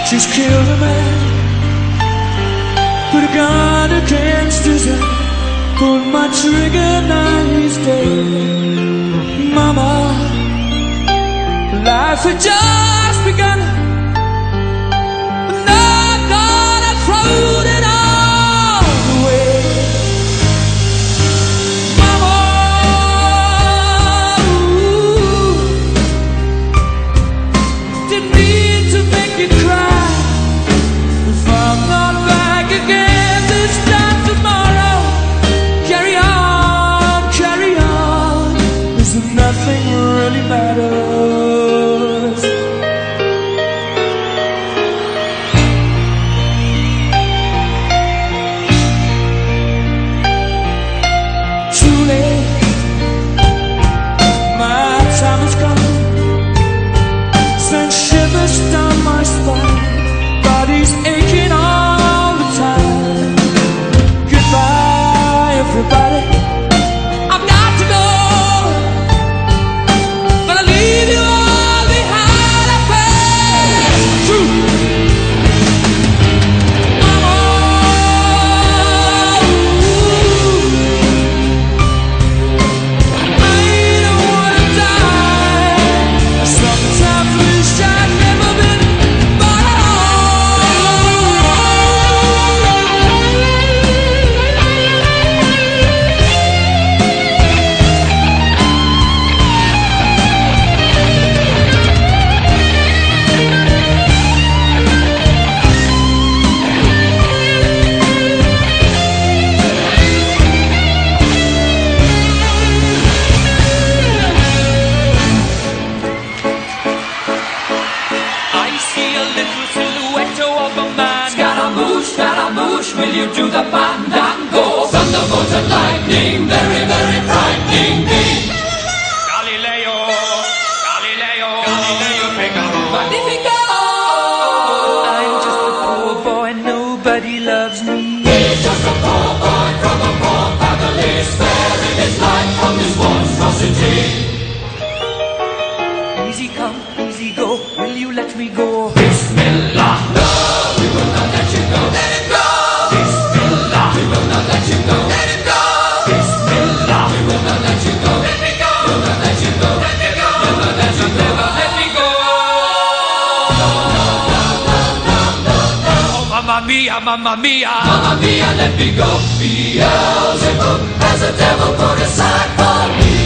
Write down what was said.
Just killed a man, put a gun against his head, pulled my trigger, now he's dead. Mama, life had just begun, and I'm gonna throw it all away. Mama, ooh, didn't mean to make you cry. If I'm not back again this time tomorrow, carry on, as if nothing really matters. Too late, my time is gone, send shivers down my spine, body's aching all the time. Goodbye, everybody, I've got to go, gonna leave you all behind. I pass through. Mama, I don't wanna die. Sometimes wish I'd never been born at I see a little silhouette of a man. Scaramouche, will you do the fandango? Thunderbolt and lightning, very, very frightening me. Galileo, Figaro, Magnifico. I'm just a poor boy, nobody loves me. He's just a poor boy from a poor family, sparing his life from this monstrosity. Easy come, easy go, will you let me go? Bismillah, no, we will not let you go. Let him go. Bismillah, we will not let you go. Let him go. Bismillah, we will not let you go. Let me go. We'll not let you go. Let me go. We'll not let you go. Let me go. Oh, mamma mia, mamma mia, mamma mia, let me go. Beelzebub has a devil put aside for me.